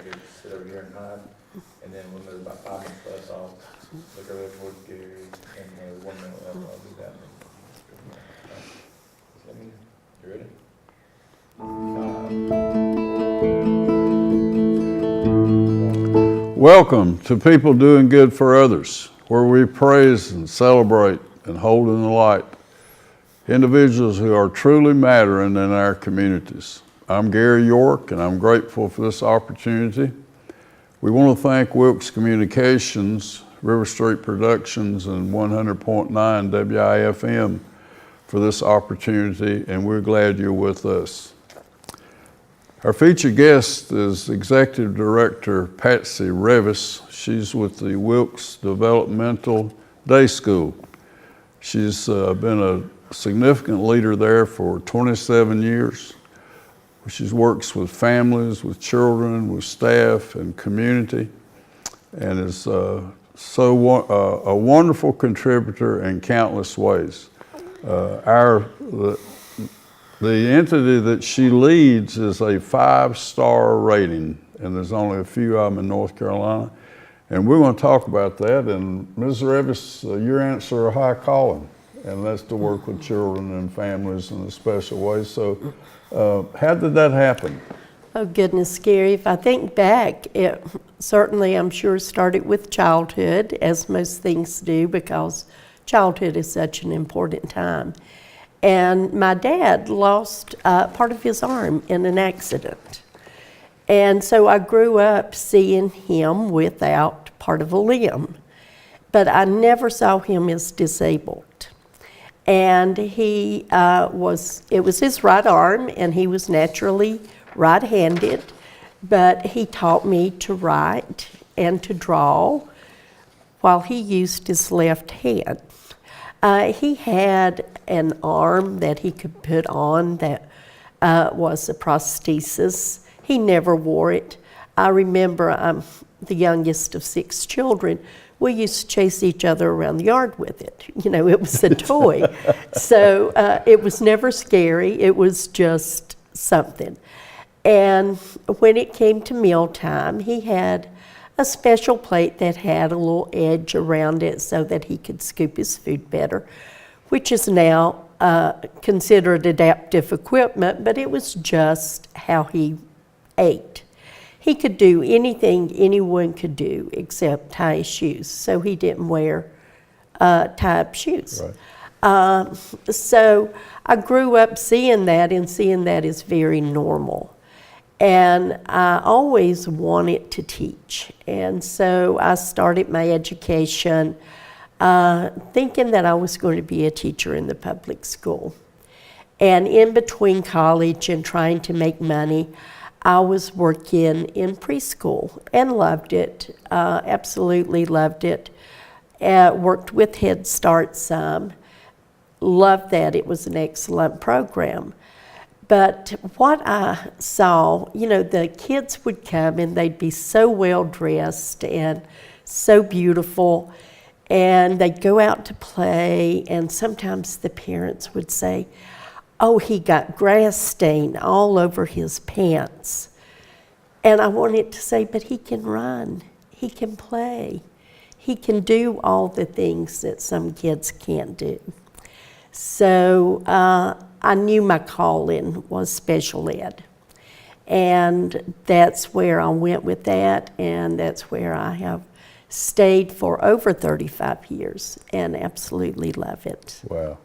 I get to sit over here and hide. And then when there's about 5 minutes left, I'll look over towards Gary, and there's 1 minute left, I'll do that. Just let me know. You ready? 5, 4, 3, 2, 1. Welcome to People Doing Good for Others, where we praise and celebrate and hold in the light individuals who are truly mattering in our communities. I'm Gary York, and I'm grateful for this opportunity. We want to thank Wilkes Communications, RiverStreet Productions, and 100.9 WIFM for this opportunity, and we're glad you're with us. Our featured guest is Executive Director Patsy Reavis. She's with the Wilkes Developmental Day School. She's been a significant leader there for 27 years. She works with families, with children, with staff and community, and is a wonderful contributor in countless ways. The entity that she leads is a 5-star rating, and there's only a few of them in North Carolina. And we're going to talk about that. And Ms. Reavis, your answer a high calling, and that's to work with children and families in a special way. So how did that happen? Oh, goodness, Gary. If I think back, it certainly, I'm sure, started with childhood, as most things do, because childhood is such an important time. And my dad lost part of his arm in an accident. And so I grew up seeing him without part of a limb, but I never saw him as disabled. And it was his right arm, and he was naturally right-handed, but he taught me to write and to draw while he used his left hand. He had an arm that he could put on that was a prosthesis. He never wore it. I remember I'm the youngest of 6 children. We used to chase each other around the yard with it. You know, it was a toy. So it was never scary. It was just something. And when it came to mealtime, he had a special plate that had a little edge around it so that he could scoop his food better, which is now considered adaptive equipment, but it was just how he ate. He could do anything anyone could do except tie his shoes, so he didn't wear tie-up shoes. Right. So I grew up seeing that, and seeing that is very normal. And I always wanted to teach, and so I started my education thinking that I was going to be a teacher in the public school. And in between college and trying to make money, I was working in preschool and loved it, absolutely loved it. Worked with Head Start some, loved that. It was an excellent program. But what I saw, you know, the kids would come and they'd be so well dressed and so beautiful, and they'd go out to play, and sometimes the parents would say, "Oh, he got grass stain all over his pants." And I wanted to say, but he can run, he can play, he can do all the things that some kids can't do. So I knew my calling was special ed. And that's where I went with that, and that's where I have stayed for over 35 years and absolutely love it. Wow.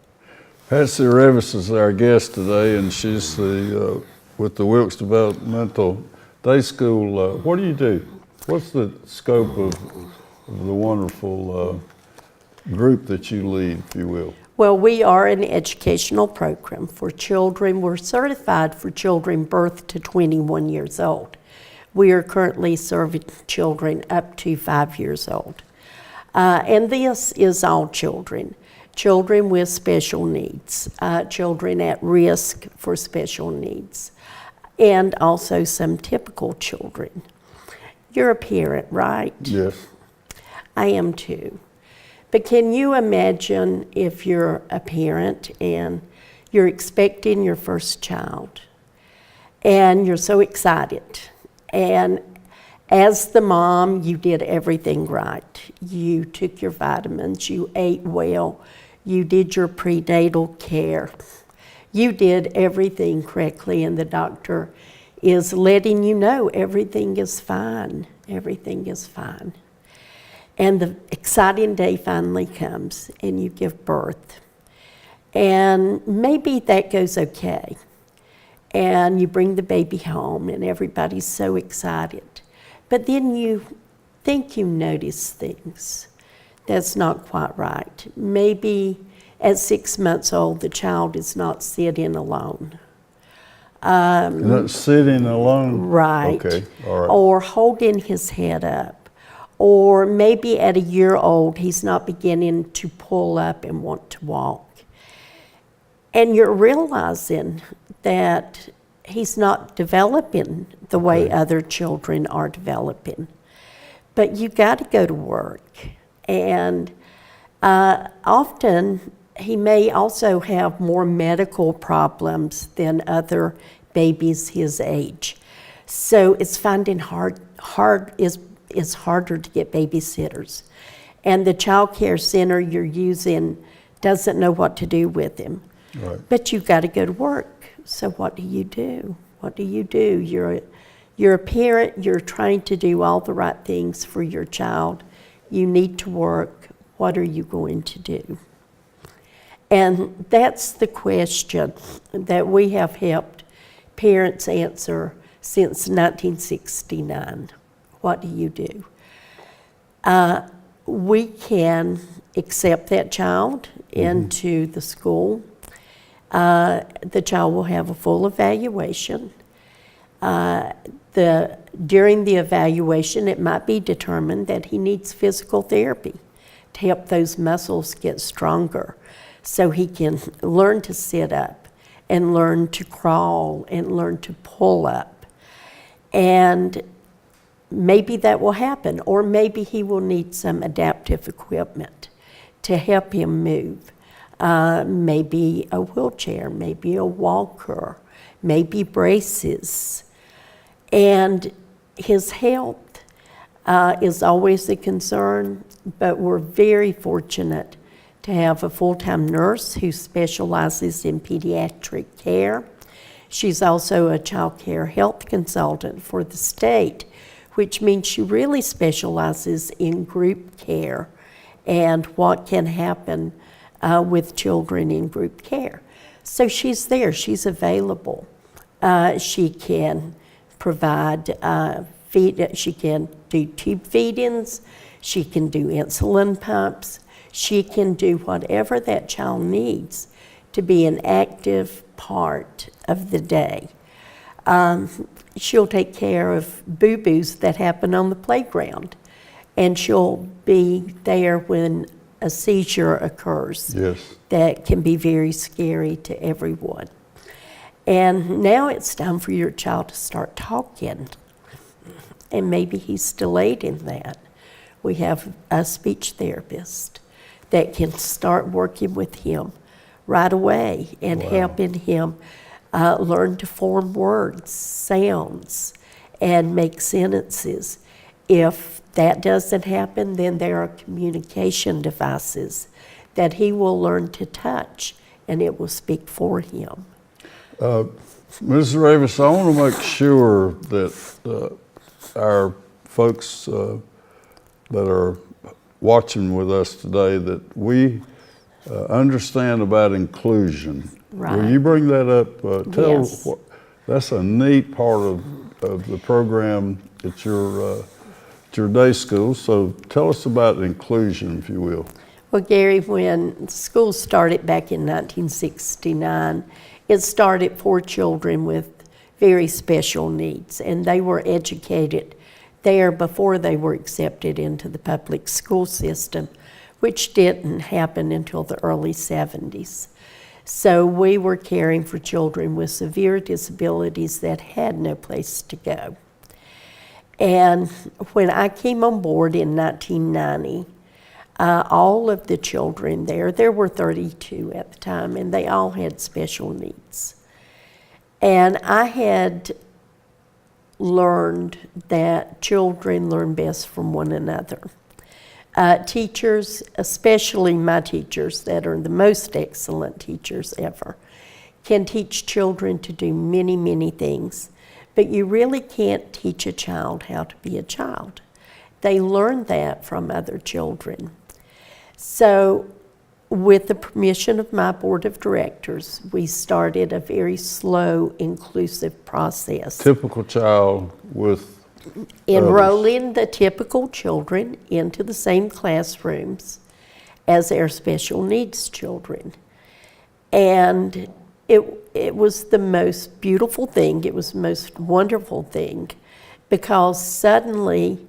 Patsy Reavis is our guest today, and she's with the Wilkes Developmental Day School. What do you do? What's the scope of the wonderful group that you lead, if you will? Well, we are an educational program for children. We're certified for children birth to 21 years old. We are currently serving children up to 5 years old. And this is all children. Children with special needs, children at risk for special needs, and also some typical children. You're a parent, right? Yes. I am too. But can you imagine if you're a parent and you're expecting your first child and you're so excited, and As the mom, you did everything right. You took your vitamins, you ate well, you did your prenatal care. You did everything correctly, and the doctor is letting you know everything is fine. Everything is fine. And the exciting day finally comes, and you give birth. And maybe that goes okay. And you bring the baby home, and everybody's so excited. But then you think you notice things that's not quite right. Maybe at 6 months old, the child is not sitting alone. Not sitting alone? Right. Okay, all right. Or holding his head up. Or maybe at a year old, he's not beginning to pull up and want to walk. And you're realizing that he's not developing the way other children are developing. But you got to go to work. And often he may also have more medical problems than other babies his age. So it's finding it's harder to get babysitters. And the child care center you're using doesn't know what to do with him. Right. But you've got to go to work. So what do you do? What do you do? You're a parent, you're trying to do all the right things for your child. You need to work. What are you going to do? And that's the question that we have helped parents answer since 1969. What do you do? We can accept that child into the school. The child will have a full evaluation. During the evaluation, it might be determined that he needs physical therapy to help those muscles get stronger so he can learn to sit up and learn to crawl and learn to pull up. And maybe that will happen, or maybe he will need some adaptive equipment to help him move. Maybe a wheelchair, maybe a walker, maybe braces. And his health is always a concern, but we're very fortunate to have a full-time nurse who specializes in pediatric care. She's also a child care health consultant for the state, which means she really specializes in group care and what can happen with children in group care. So she's there, she's available. She can provide she can do tube feedings, she can do insulin pumps, she can do whatever that child needs to be an active part of the day. She'll take care of boo-boos that happen on the playground, and she'll be there when a seizure occurs. Yes. That can be very scary to everyone. And now it's time for your child to start talking. And maybe he's delayed in that. We have a speech therapist that can start working with him right away and helping him learn to form words, sounds, and make sentences. If that doesn't happen, then there are communication devices that he will learn to touch, and it will speak for him. Mrs. Reavis, I want to make sure that our folks that are watching with us today, that we understand about inclusion. Right. Will you bring that up? Tell Yes. That's a neat part of the program at your day school. So tell us about inclusion, if you will. Well, Gary, when school started back in 1969, it started for children with very special needs, and they were educated there before they were accepted into the public school system, which didn't happen until the early 70s. So we were caring for children with severe disabilities that had no place to go. And when I came on board in 1990, all of the children there were 32 at the time, and they all had special needs. And I had learned that children learn best from one another. Teachers, especially my teachers that are the most excellent teachers ever, can teach children to do many, many things, but you really can't teach a child how to be a child. They learn that from other children. So, with the permission of my board of directors, we started a very slow, inclusive process. Typical child with Enrolling the typical children into the same classrooms as their special needs children. And it was the most beautiful thing, it was the most wonderful thing, because suddenly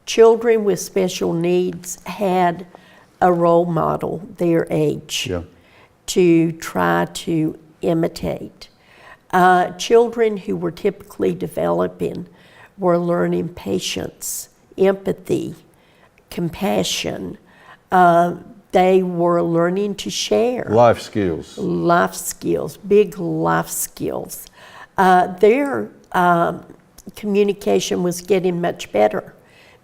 children with special needs had a role model their age to try to imitate. Children who were typically developing were learning patience, empathy, compassion. They were learning to share. life skills. Life skills, big life skills. Their communication was getting much better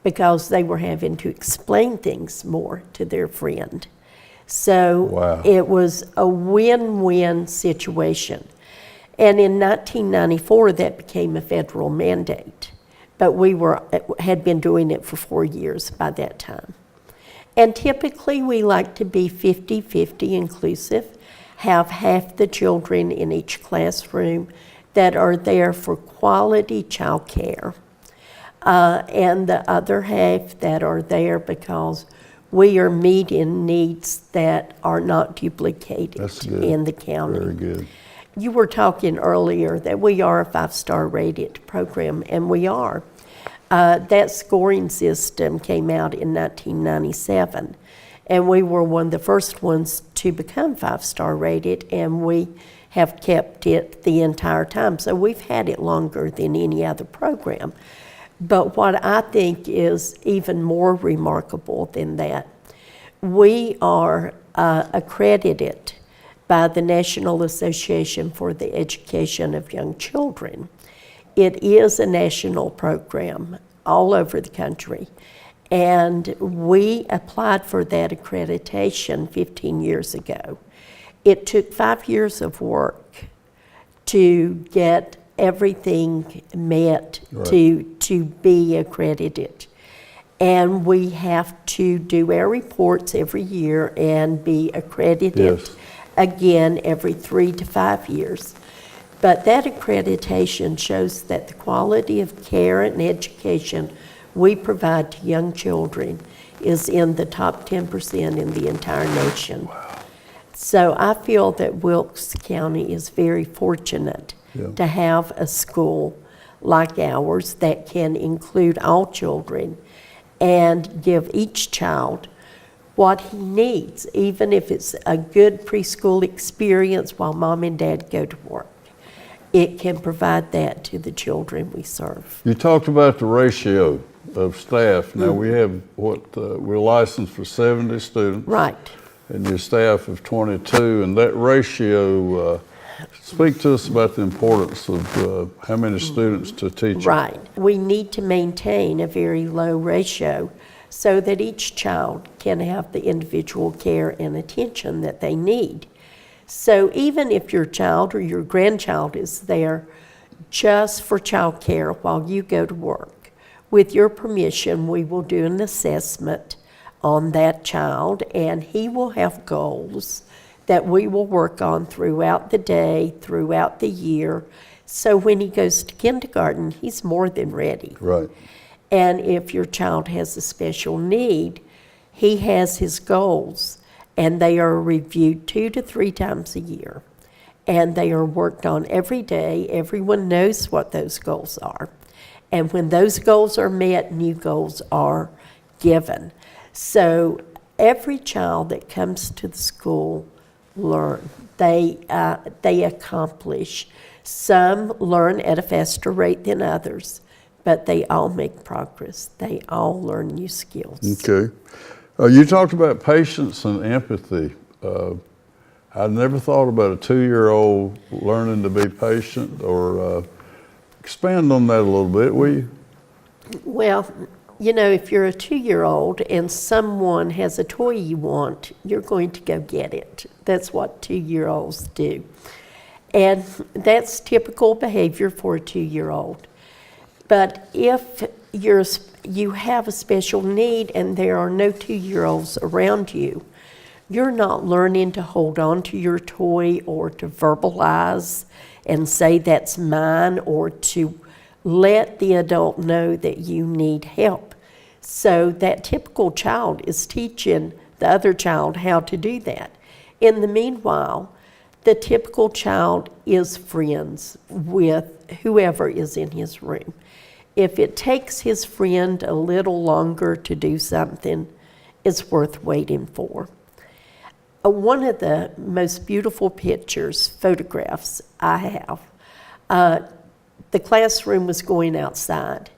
because they were having to explain things more to their friend. So it was a win-win situation. And in 1994, that became a federal mandate. But we had been doing it for 4 years by that time. And typically we like to be 50-50 inclusive, have half the children in each classroom that are there for quality child care, and the other half that are there because we are meeting needs that are not duplicated in the county. Very good. You were talking earlier that we are a 5-star rated program, and we are. That scoring system came out in 1997, and we were one of the first ones to become 5-star rated, and we have kept it the entire time. So we've had it longer than any other program. But what I think is even more remarkable than that, we are accredited by the National Association for the Education of Young Children. It is a national program all over the country, and we applied for that accreditation 15 years ago. It took 5 years of work to get everything met to be accredited. And we have to do our reports every year and be accredited again every 3 to 5 years. But that accreditation shows that the quality of care and education we provide to young children is in the top 10% in the entire nation. Wow. So I feel that Wilkes County is very fortunate to have a school like ours that can include all children and give each child what he needs, even if it's a good preschool experience while mom and dad go to work. It can provide that to the children we serve. You talked about the ratio of staff. Now we have we're licensed for 70 students. Right. And your staff of 22, and that ratio, speak to us about the importance of how many students to teach. Right. We need to maintain a very low ratio so that each child can have the individual care and attention that they need. So even if your child or your grandchild is there just for child care while you go to work, with your permission, we will do an assessment on that child, and he will have goals that we will work on throughout the day, throughout the year. So when he goes to kindergarten, he's more than ready. Right. And if your child has a special need, he has his goals, and they are reviewed 2 to 3 times a year. And they are worked on every day. Everyone knows what those goals are. And when those goals are met, new goals are given. So every child that comes to the school learn. They accomplish. Some learn at a faster rate than others, but they all make progress. They all learn new skills. Okay. You talked about patience and empathy. I never thought about a 2-year-old learning to be patient or Expand on that a little bit, will you? Well, you know, if you're a 2-year-old and someone has a toy you want, you're going to go get it. That's what 2-year-olds do. And that's typical behavior for a 2-year-old. But if you have a special need and there are no 2-year-olds around you, you're not learning to hold on to your toy or to verbalize and say that's mine, or to let the adult know that you need help. So that typical child is teaching the other child how to do that. In the meanwhile, the typical child is friends with whoever is in his room. If it takes his friend a little longer to do something, it's worth waiting for. One of the most beautiful photographs I have, the classroom was going outside,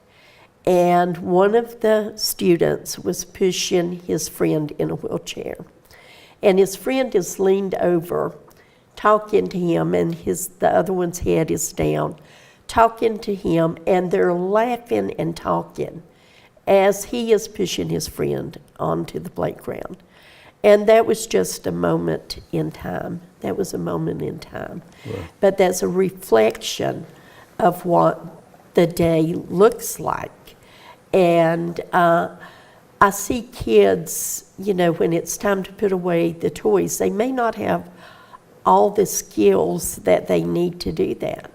and one of the students was pushing his friend in a wheelchair. And his friend is leaned over, talking to him, and the other one's head is down, talking to him, and they're laughing and talking as he is pushing his friend onto the playground. And that was just a moment in time. That was a moment in time. Right. But that's a reflection of what the day looks like. And I see kids, you know, when it's time to put away the toys, they may not have all the skills that they need to do that.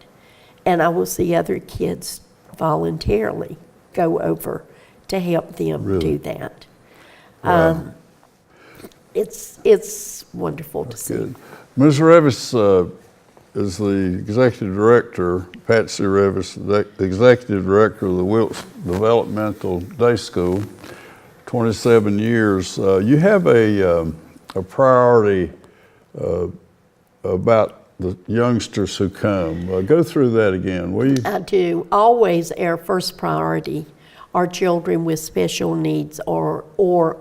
And I will see other kids voluntarily go over to help them do that. Wow. It's wonderful to see. Good. Ms. Reavis is the executive director, Patsy Reavis, the executive director of the Wilkes Developmental Day School, 27 years. You have a priority about the youngsters who come. Go through that again, will you? I do. Always our first priority are children with special needs or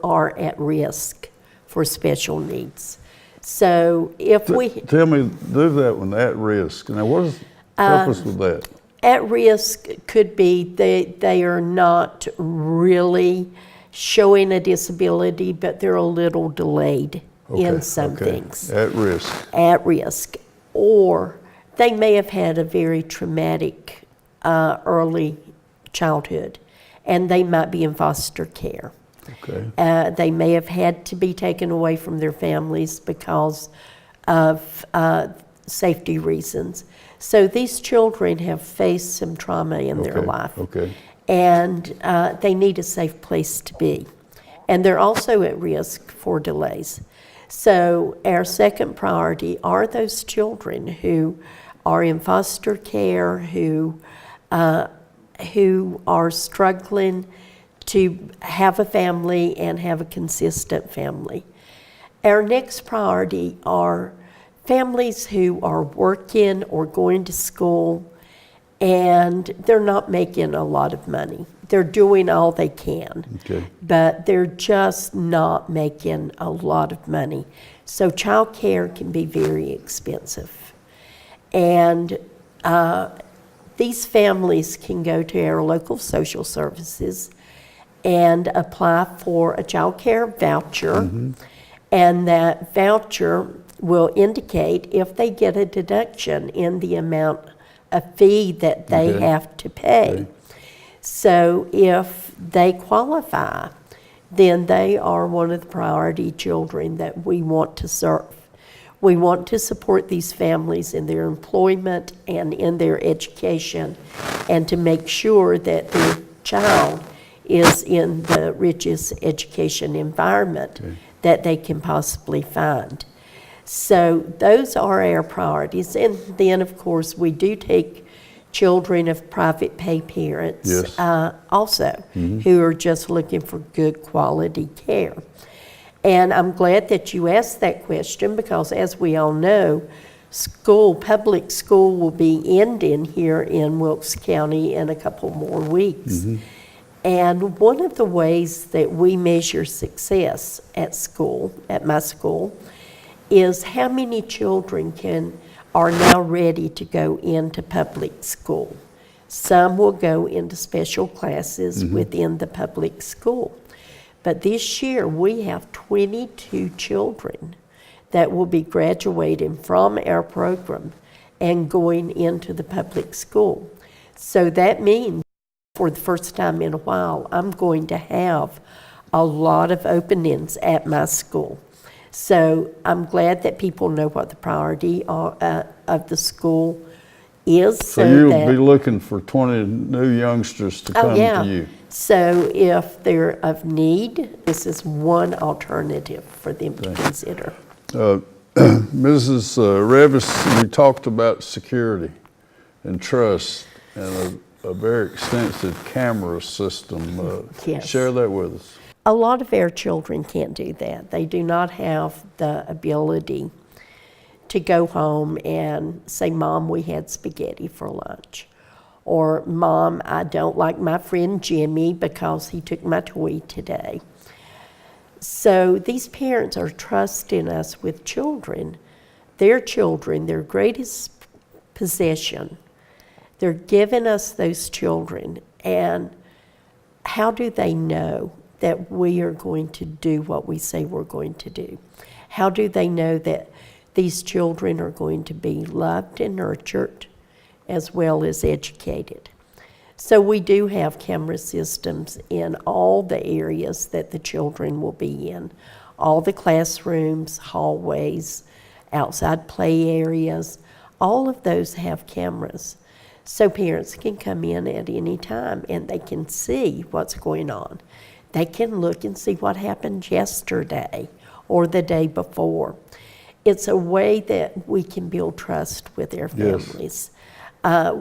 are at risk for special needs. So if Tell me, do that one, at risk. Now what is, help us with that. At risk could be they are not really showing a disability, but they're a little delayed in some things. At risk. At risk. Or they may have had a very traumatic early childhood, and they might be in foster care. Okay. They may have had to be taken away from their families because of safety reasons. So these children have faced some trauma in their life. Okay. And they need a safe place to be. And they're also at risk for delays. So our second priority are those children who are in foster care, who are struggling to have a family and have a consistent family. Our next priority are families who are working or going to school and they're not making a lot of money. They're doing all they can, but they're just not making a lot of money. So childcare can be very expensive. And these families can go to our local social services and apply for a child care voucher, and that voucher will indicate if they get a deduction in the amount of fee that they have to pay. So if they qualify, then they are one of the priority children that we want to serve. We want to support these families in their employment and in their education, and to make sure that their child is in the richest education environment that they can possibly find. So those are our priorities. And then, of course, we do take children of private pay parents also, who are just looking for good quality care. And I'm glad that you asked that question, because as we all know, public school will be ending here in Wilkes County in a couple more weeks. And one of the ways that we measure success at school, at my school, is how many children are now ready to go into public school. Some will go into special classes within the public school. But this year, we have 22 children that will be graduating from our program and going into the public school. So that means for the first time in a while, I'm going to have a lot of openings at my school. So I'm glad that people know what the priority of the school is. So you'll be looking for 20 new youngsters to come to you. So if they're of need, this is one alternative for them to consider. Mrs. Reavis, we talked about security and trust and a very extensive camera system. Yes. Share that with us. A lot of our children can't do that. They do not have the ability to go home and say, Mom, we had spaghetti for lunch. Or, Mom, I don't like my friend Jimmy because he took my toy today. So these parents are trusting us with children, their greatest possession. They're giving us those children. And how do they know that we are going to do what we say we're going to do? How do they know that these children are going to be loved and nurtured as well as educated? So we do have camera systems in all the areas that the children will be in, all the classrooms, hallways, outside play areas, all of those have cameras. So parents can come in at any time and they can see what's going on. They can look and see what happened yesterday or the day before. It's a way that we can build trust with our families. Yes.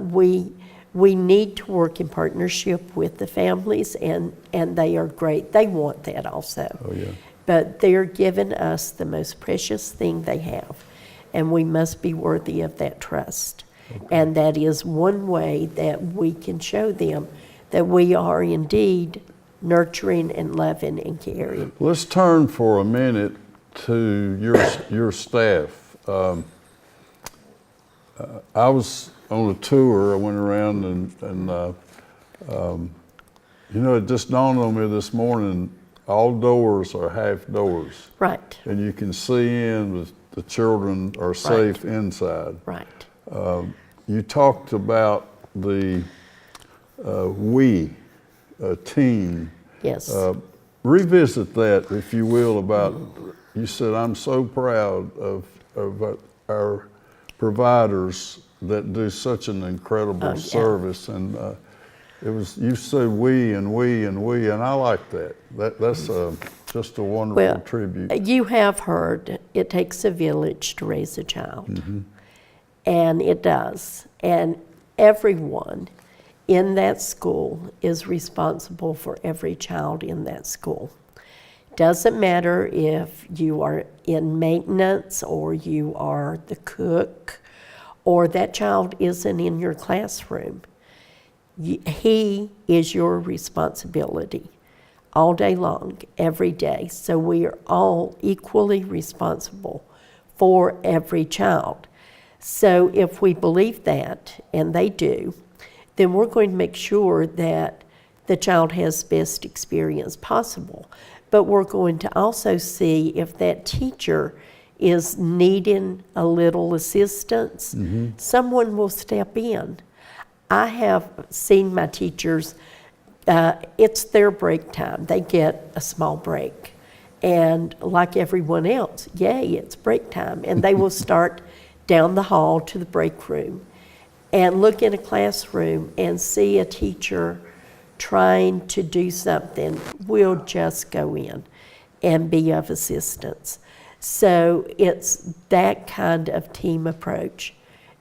We need to work in partnership with the families, and they are great. They want that also. Oh, yeah. But they're giving us the most precious thing they have, and we must be worthy of that trust. Okay. And that is one way that we can show them that we are indeed nurturing and loving and caring. Let's turn for a minute to your staff. I was on a tour. I went around and it just dawned on me this morning, all doors are half doors. Right. And you can see in, the children are safe inside. Right. You talked about the team. Yes. Revisit that, if you will, about, you said, I'm so proud of our providers that do such an incredible service. And you said we, and I like that. That's just a wonderful tribute. You have heard it takes a village to raise a child. And it does. And everyone in that school is responsible for every child in that school. Doesn't matter if you are in maintenance or you are the cook or that child isn't in your classroom. He is your responsibility all day long, every day. So we are all equally responsible for every child. So if we believe that, and they do, then we're going to make sure that the child has the best experience possible. But we're going to also see if that teacher is needing a little assistance, someone will step in. I have seen my teachers, it's their break time. They get a small break. And like everyone else, yay, it's break time. And they will start down the hall to the break room and look in a classroom and see a teacher trying to do something. We'll just go in and be of assistance. So it's that kind of team approach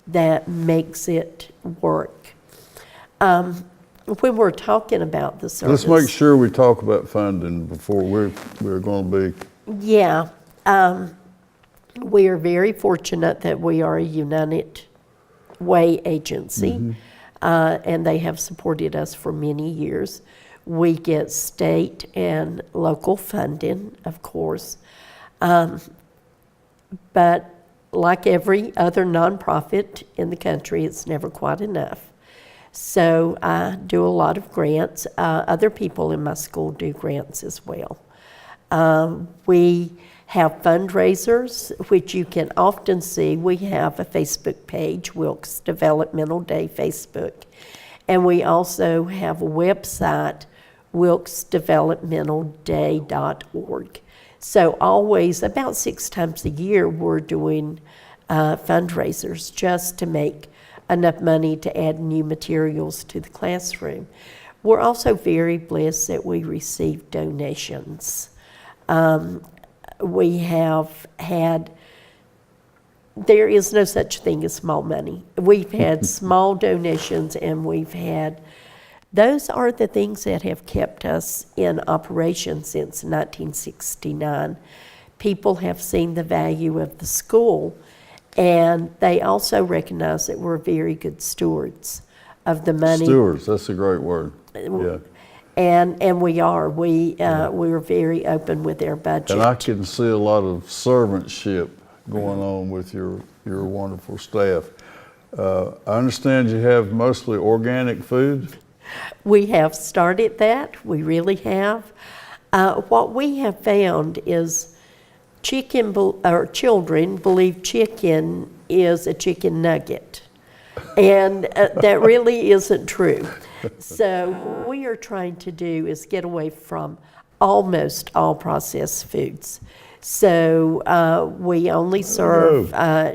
that makes it work. When we're talking about the service, let's make sure we talk about funding before we're going to be. Yeah, we are very fortunate that we are a United Way agency, and they have supported us for many years. We get state and local funding, of course, but like every other nonprofit in the country, it's never quite enough. So I do a lot of grants. Other people in my school do grants as well. We have fundraisers, which you can often see. We have a Facebook page, Wilkes Developmental Day Facebook, and we also have a website, wilkesdevelopmentalday.org. So always, about 6 times a year, we're doing fundraisers just to make enough money to add new materials to the classroom. We're also very blessed that we receive donations. We have had, there is no such thing as small money. We've had small donations, and we've had, those are the things that have kept us in operation since 1969. People have seen the value of the school, and they also recognize that we're very good stewards of the money. Stewards, that's a great word. Yeah. And we are. We're very open with our budget. And I can see a lot of servantship going on with your wonderful staff. I understand you have mostly organic food? We have started that. We really have. What we have found is children believe chicken is a chicken nugget. And that really isn't true. So what we are trying to do is get away from almost all processed foods. So we only serve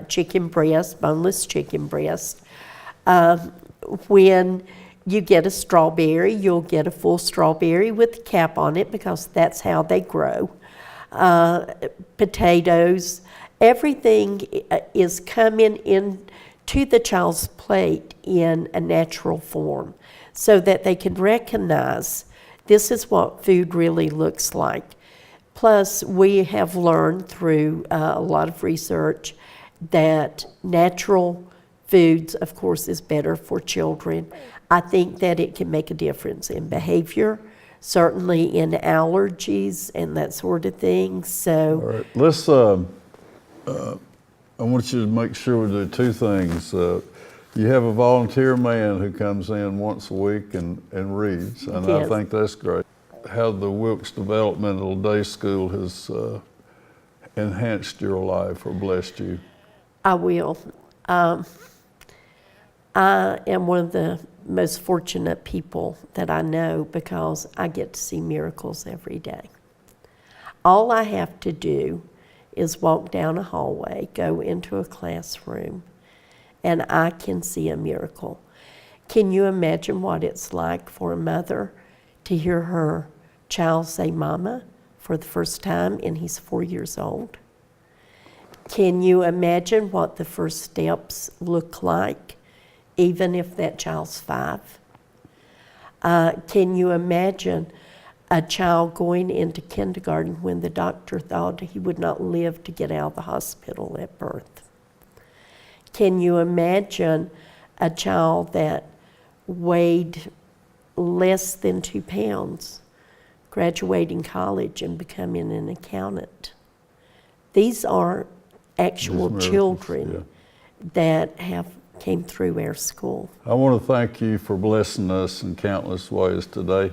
chicken breast, boneless chicken breast. When you get a strawberry, you'll get a full strawberry with a cap on it because that's how they grow. Potatoes, everything is coming in to the child's plate in a natural form so that they can recognize this is what food really looks like. Plus, we have learned through a lot of research that natural foods, of course, is better for children. I think that it can make a difference in behavior, certainly in allergies and that sort of thing. So, all right, let's. I want you to make sure we do 2 things. You have a volunteer man who comes in once a week and reads, and yes. I think that's great. How the Wilkes Developmental Day School has enhanced your life or blessed you? I will. I am one of the most fortunate people that I know because I get to see miracles every day. All I have to do is walk down a hallway, go into a classroom, and I can see a miracle. Can you imagine what it's like for a mother to hear her child say mama for the first time and he's 4 years old? Can you imagine what the first steps look like, even if that child's 5? Can you imagine a child going into kindergarten when the doctor thought he would not live to get out of the hospital at birth? Can you imagine a child that weighed less than 2 pounds graduating college and becoming an accountant? These are actual children that have came through our school. I want to thank you for blessing us in countless ways today.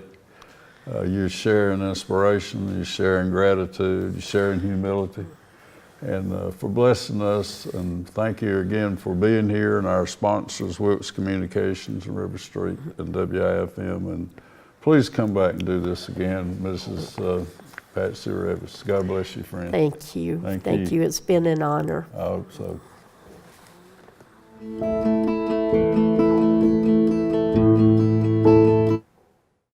You're sharing inspiration, you're sharing gratitude, you're sharing humility, and for blessing us. And thank you again for being here, and our sponsors, Wilkes Communications and RiverStreet and WIFM. And please come back and do this again, Mrs. Patsy Reavis. God bless you, friend. Thank you. Thank you. It's been an honor. I hope so.